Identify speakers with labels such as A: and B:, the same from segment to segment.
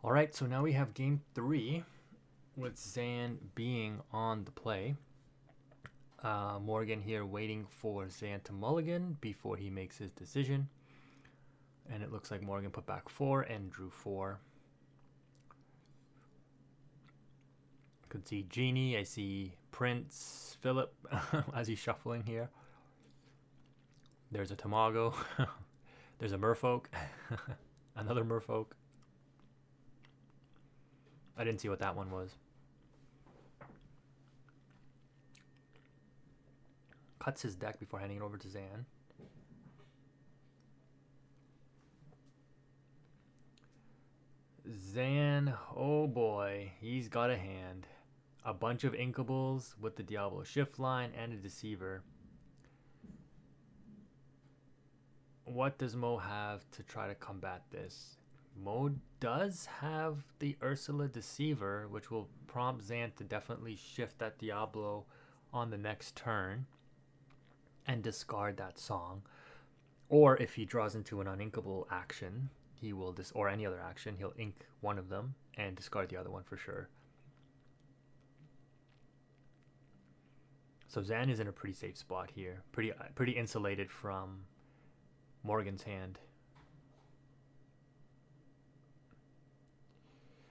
A: All right, so now we have game three with Zan being on the play. Morgan here waiting for Zan to mulligan before he makes his decision. And it looks like Morgan put back four and drew four. I could see Genie. I see Prince Philip as he's shuffling here. There's a Tamago. There's a Merfolk. Another Merfolk. I didn't see what that one was. Cuts his deck before handing it over to Zan. Zan, oh boy, he's got a hand. A bunch of Inkables with the Diablo Shift line and a Deceiver. What does Mo have to try to combat this? Mo does have the Ursula Deceiver, which will prompt Zan to definitely shift that Diablo on the next turn and discard that song. Or if he draws into an uninkable action, he will or any other action, he'll ink one of them and discard the other one for sure. So Zan is in a pretty safe spot here, pretty insulated from Morgan's hand.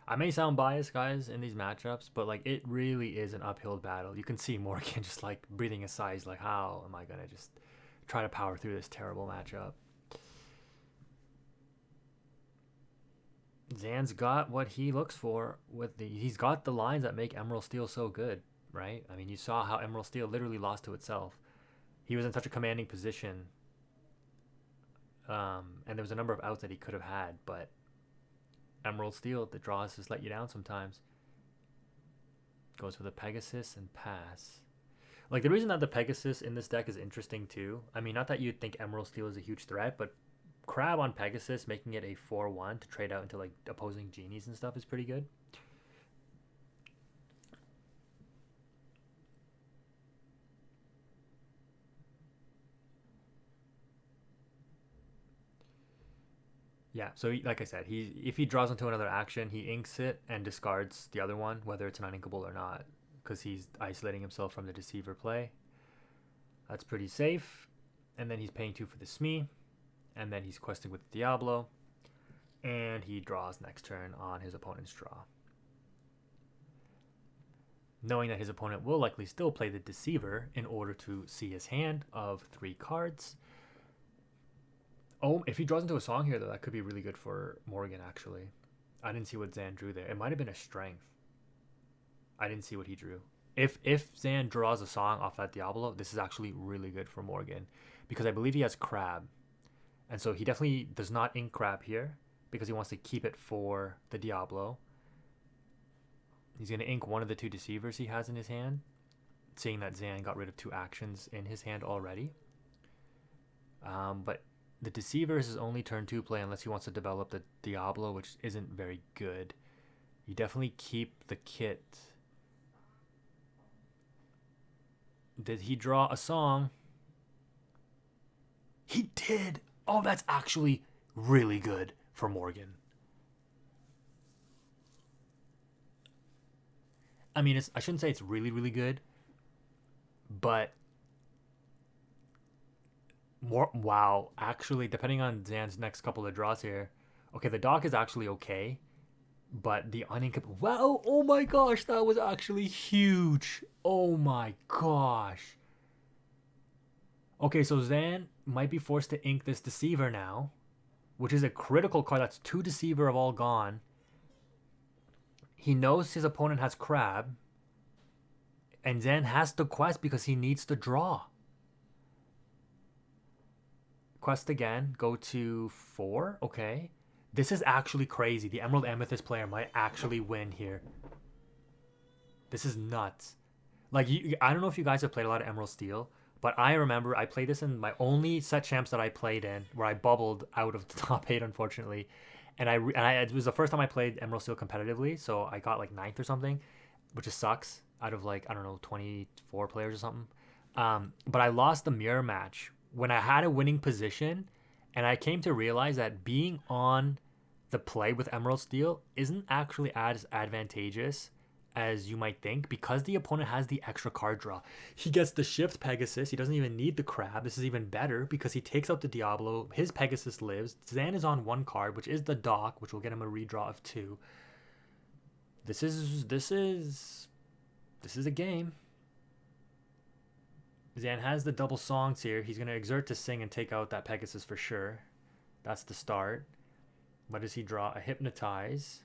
A: I may sound biased, guys, in these matchups, but like it really is an uphill battle. You can see Morgan just like breathing a sigh. He's like, how am I gonna just try to power through this terrible matchup? Zan's got what he looks for with he's got the lines that make Emerald Steel so good, right? I mean, you saw how Emerald Steel literally lost to itself. He was in such a commanding position, and there was a number of outs that he could have had, but Emerald Steel, the draws just let you down sometimes. Goes for the Pegasus and pass. Like, the reason that the Pegasus in this deck is interesting too, I mean, not that you'd think Emerald Steel is a huge threat, but Crab on Pegasus, making it a 4-1 to trade out into like opposing genies and stuff is pretty good. Yeah, so like I said, if he draws into another action, he inks it and discards the other one, whether it's an uninkable or not, because he's isolating himself from the Deceiver play. That's pretty safe. And then he's paying 2 for the Smee, and then he's questing with Diablo, and he draws next turn on his opponent's draw. Knowing that his opponent will likely still play the Deceiver in order to see his hand of 3 cards. Oh, if he draws into a song here, though, that could be really good for Morgan, actually. I didn't see what Zan drew there. It might have been a strength. I didn't see what he drew. If Zan draws a song off that Diablo, this is actually really good for Morgan, because I believe he has Crab. And so he definitely does not ink Crab here, because he wants to keep it for the Diablo. He's going to ink one of the 2 Deceivers he has in his hand, seeing that Zan got rid of 2 actions in his hand already. But the Deceiver is his only turn 2 play unless he wants to develop the Diablo, which isn't very good. You definitely keep the kit. Did he draw a song? He did! Oh, that's actually really good for Morgan. I mean, I shouldn't say it's really, really good, but wow, actually, depending on Zan's next couple of draws here, okay, the dock is actually okay, but the uninkable, wow, oh my gosh, that was actually huge. Oh my gosh. Okay, so Zan might be forced to ink this Deceiver now, which is a critical card. That's 2 Deceiver have all gone. He knows his opponent has Crab, and Zan has to quest because he needs to draw. Quest again, go to 4. Okay, this is actually crazy. The Emerald Amethyst player might actually win here. This is nuts. Like, I don't know if you guys have played a lot of Emerald Steel, but I remember I played this in my only set champs that I played in, where I bubbled out of the top 8, unfortunately. And it was the first time I played Emerald Steel competitively, so I got like 9th or something, which just sucks out of like, I don't know, 24 players or something. But I lost the mirror match when I had a winning position, and I came to realize that being on the play with Emerald Steel isn't actually as advantageous as you might think, because the opponent has the extra card draw. He gets the Shift Pegasus. He doesn't even need the Crab. This is even better because he takes out the Diablo. His Pegasus lives. Zan is on 1 card, which is the Dock, which will get him a redraw of 2. This is a game. Zan has the double songs here. He's going to exert to sing and take out that Pegasus for sure. That's the start. What does he draw? A Hypnotize.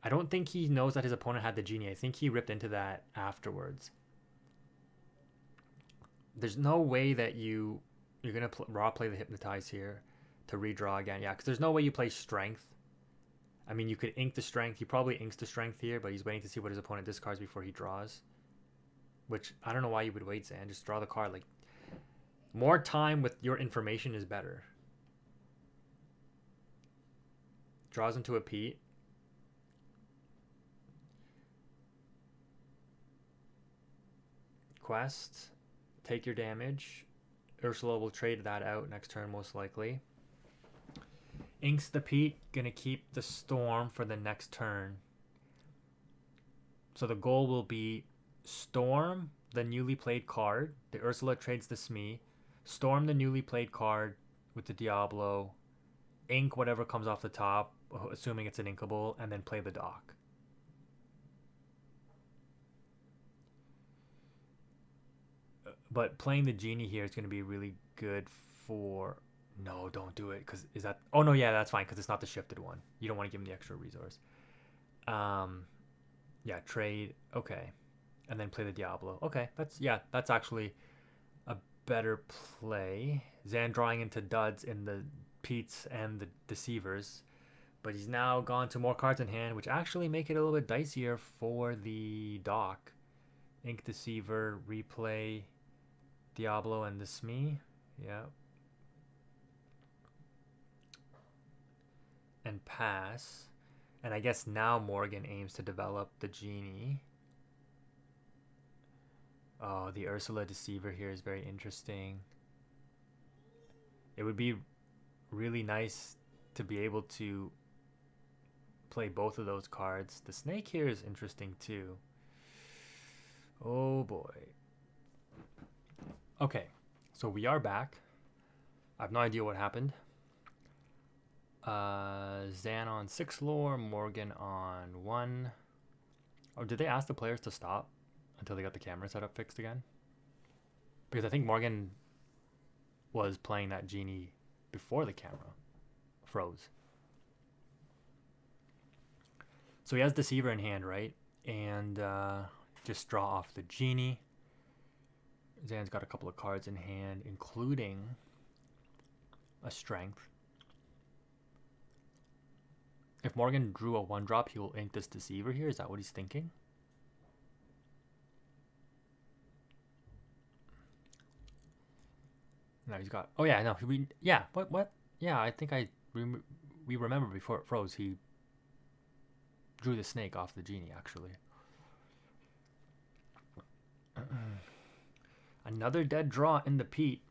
A: I don't think he knows that his opponent had the Genie. I think he ripped into that afterwards. There's no way that you're going to raw play the Hypnotize here to redraw again. Yeah, because there's no way you play Strength. I mean, you could ink the Strength. He probably inks the Strength here, but he's waiting to see what his opponent discards before he draws. Which, I don't know why you would wait, Zan. Just draw the card. Like, more time with your information is better. Draws into a Pete. Quest. Take your damage. Ursula will trade that out next turn, most likely. Inks the Pete. Gonna keep the Storm for the next turn. So the goal will be Storm the newly played card. The Ursula trades the Smee. Storm the newly played card with the Diablo. Ink whatever comes off the top, assuming it's an inkable, and then play the Dock. But playing the Genie here is going to be really good for... No, don't do it. Because is that... Oh, no, yeah, that's fine. Because it's not the shifted one. You don't want to give him the extra resource. Yeah, trade. Okay. And then play the Diablo. Okay, that's actually a better play. Zan drawing into duds in the Pete's and the Deceivers. But he's now gone to more cards in hand, which actually make it a little bit dicier for the Dock. Ink Deceiver, replay Diablo and the Smee. Yeah. And pass. And I guess now Morgan aims to develop the Genie. Oh, the Ursula Deceiver here is very interesting. It would be really nice to be able to play both of those cards. The Snake here is interesting too. Oh boy. Okay, so we are back. I have no idea what happened. Zan on 6 lore, Morgan on 1. Oh, did they ask the players to stop until they got the camera setup fixed again? Because I think Morgan was playing that Genie before the camera froze. So he has Deceiver in hand, right? And just draw off the Genie. Zan's got a couple of cards in hand, including a Strength. If Morgan drew a 1-drop, he will ink this Deceiver here. Is that what he's thinking? No, he's got... Oh, yeah, no. Yeah, what? Yeah, I think we remember before it froze, he drew the Snake off the Genie, actually. Another dead draw in the Pete.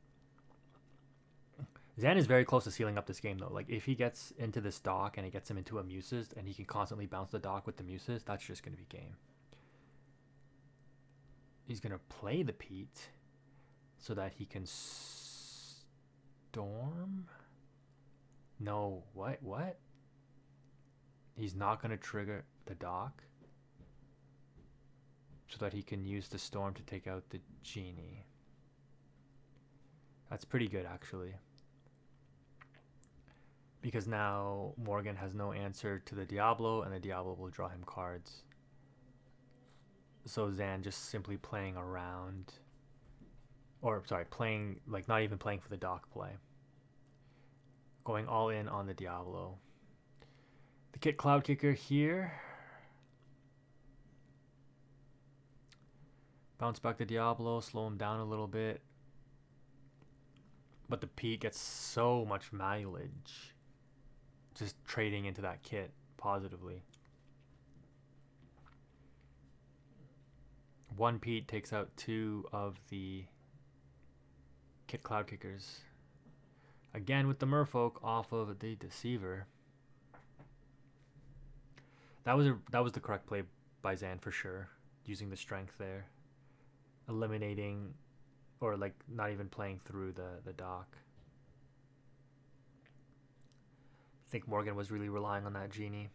A: Zan is very close to sealing up this game, though. Like, if he gets into this Dock and it gets him into a Muses and he can constantly bounce the Dock with the Muses, that's just going to be game. He's going to play the Pete so that he can Storm? No, what? He's not going to trigger the Dock so that he can use the Storm to take out the Genie. That's pretty good, actually. Because now Morgan has no answer to the Diablo, and the Diablo will draw him cards. So Zan just simply playing around. Or, sorry, playing, like, not even playing for the Dock play. Going all in on the Diablo. The Kit Cloud Kicker here. Bounce back the Diablo, slow him down a little bit. But the Pete gets so much mileage just trading into that kit positively. One Pete takes out 2 of the Kit Cloud Kickers. Again with the Merfolk off of the Deceiver. that was the correct play by Zan for sure. Using the strength there, eliminating, or like not even playing through the dock. I think Morgan was really relying on that genie.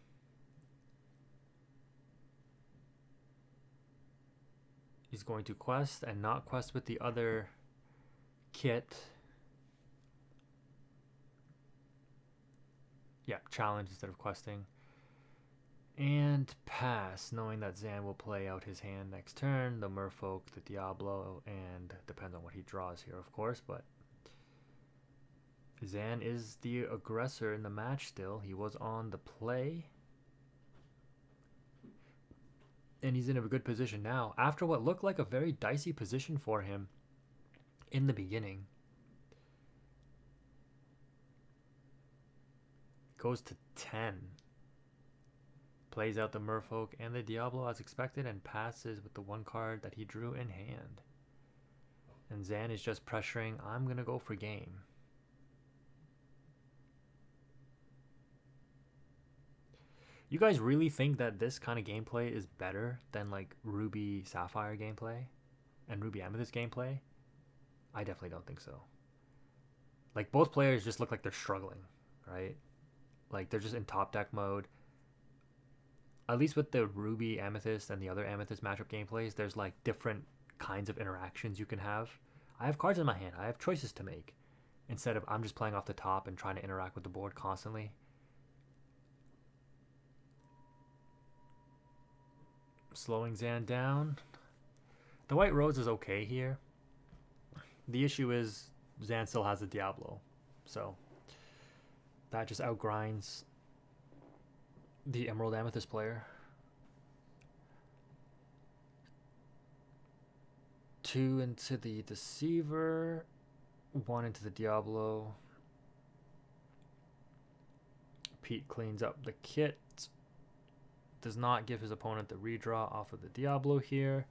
A: He's going to quest and not quest with the other kit. Yeah, challenge instead of questing. And pass, knowing that Zan will play out his hand next turn. The Merfolk, the Diablo, and depends on what he draws here, of course, but Zan is the aggressor in the match still. He was on the play. And he's in a good position now. After what looked like a very dicey position for him in the beginning. Goes to 10. Plays out the Merfolk and the Diablo as expected and passes with the one card that he drew in hand. And Zan is just pressuring, I'm going to go for game. You guys really think that this kind of gameplay is better than like Ruby Sapphire gameplay and Ruby Amethyst gameplay? I definitely don't think so. Like both players just look like they're struggling, right? Like they're just in top deck mode. At least with the Ruby Amethyst and the other Amethyst matchup gameplays, there's like different kinds of interactions you can have. I have cards in my hand. I have choices to make. Instead of I'm just playing off the top and trying to interact with the board constantly. Slowing Zan down. The White Rose is okay here. The issue is Zan still has the Diablo. So that just outgrinds the Emerald Amethyst player. 2 into the Deceiver. 1 into the Diablo. Pete cleans up the kit. Does not give his opponent the redraw off of the Diablo here.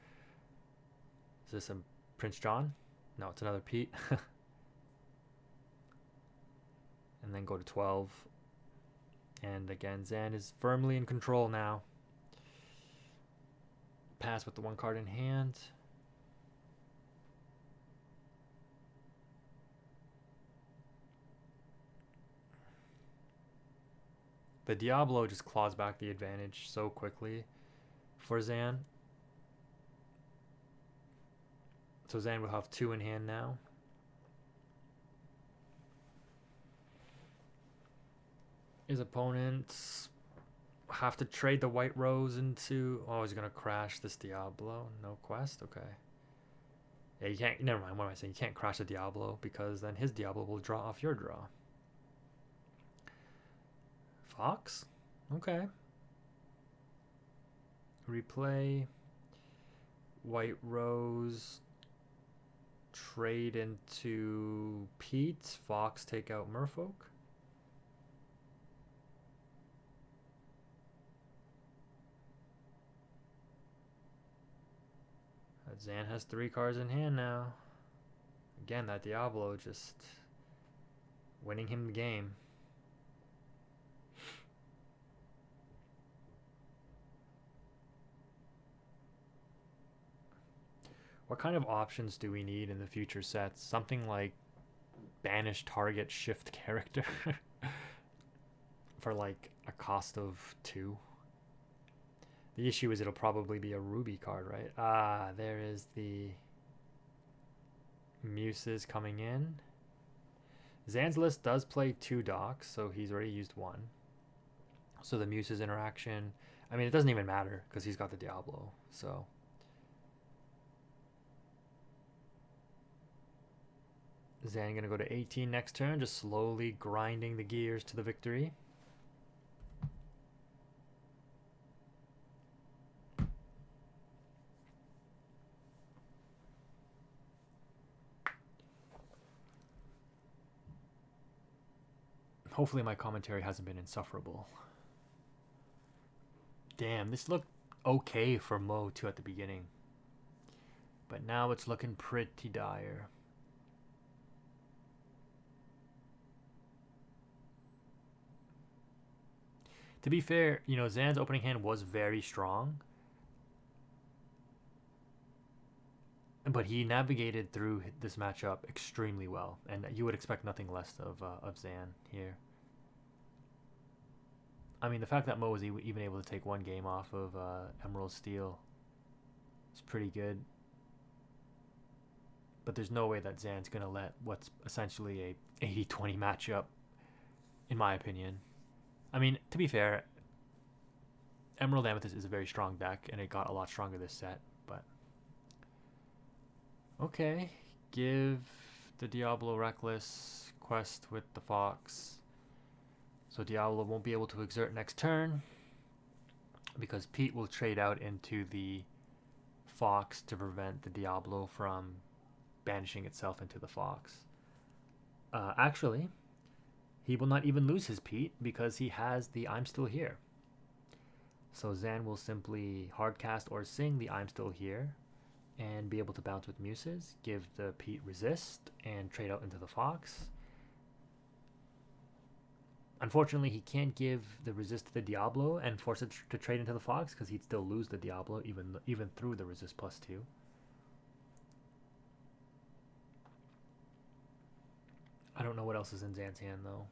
A: Is this a Prince John? No, it's another Pete. And then go to 12. And again, Zan is firmly in control now. Pass with the one card in hand. The Diablo just claws back the advantage so quickly for Zan. So Zan will have 2 in hand now. His opponents have to trade the White Rose into... Oh, he's going to crash this Diablo. No quest? Okay. Yeah, you can't... Never mind, what am I saying? You can't crash the Diablo because then his Diablo will draw off your draw. Fox? Okay. Replay. White Rose. Trade into Pete. Fox take out Merfolk. Zan has 3 cards in hand now. Again, that Diablo just winning him the game. What kind of options do we need in the future sets? Something like banish target shift character for like a cost of 2. The issue is it'll probably be a Ruby card, right? Ah, there is the Muses coming in. Zan's list does play 2 docks, so he's already used 1. So the Muses interaction, I mean, it doesn't even matter because he's got the Diablo, so... Zan gonna go to 18 next turn, just slowly grinding the gears to the victory. Hopefully my commentary hasn't been insufferable. Damn, this looked okay for Mo too at the beginning. But now it's looking pretty dire. To be fair, Zan's opening hand was very strong, but he navigated through this matchup extremely well, and you would expect nothing less of Zan here. I mean, the fact that Mo was even able to take one game off of Emerald Steel is pretty good. But there's no way that Zan's going to let what's essentially a 80-20 matchup, in my opinion. I mean, to be fair, Emerald Amethyst is a very strong deck, and it got a lot stronger this set, but... Okay, give the Diablo Reckless quest with the Fox. So Diablo won't be able to exert next turn, because Pete will trade out into the Fox to prevent the Diablo from banishing itself into the Fox. Actually, he will not even lose his Pete because he has the I'm Still Here. So Zan will simply hardcast or sing the I'm Still Here and be able to bounce with Muses, give the Pete resist, and trade out into the Fox. Unfortunately, he can't give the resist to the Diablo and force it to trade into the Fox because he'd still lose the Diablo even through the resist +2. I don't know what else is in Zan's hand though.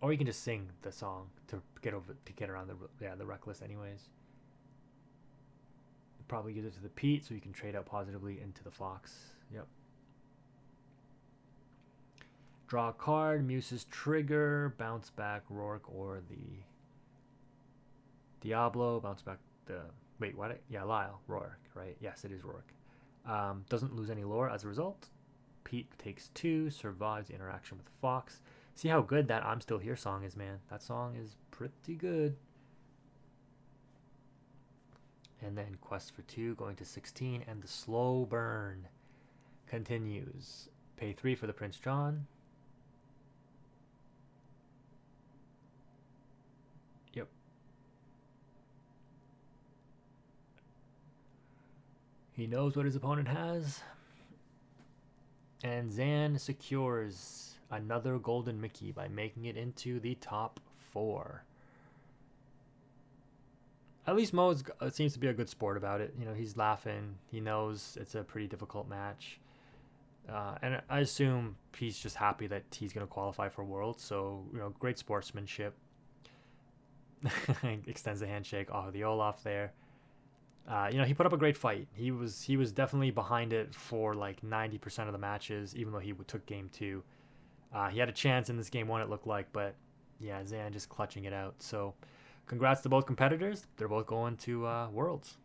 A: Or you can just sing the song to get around the Reckless anyways. Probably give it to the Pete so you can trade out positively into the Fox. Yep. Draw a card, Muses trigger, bounce back Rourke or the Diablo, bounce back the... Wait, what? Yeah, Lyle, Rourke, right? Yes, it is Rourke. Doesn't lose any lore as a result. Pete takes 2, survives the interaction with Fox. See how good that I'm Still Here song is, man. That song is pretty good. And then quest for 2, going to 16, and the slow burn continues. Pay 3 for the Prince John. Yep. He knows what his opponent has. And Zan secures another Golden Mickey by making it into the top 4. At least Mo seems to be a good sport about it. He's laughing. He knows it's a pretty difficult match. And I assume he's just happy that he's going to qualify for Worlds. So, great sportsmanship. Extends the handshake off of the Olaf there. He put up a great fight. He was definitely behind it for like 90% of the matches, even though he took game 2. He had a chance in this game 1, it looked like, but yeah, Zan just clutching it out. So congrats to both competitors. They're both going to Worlds.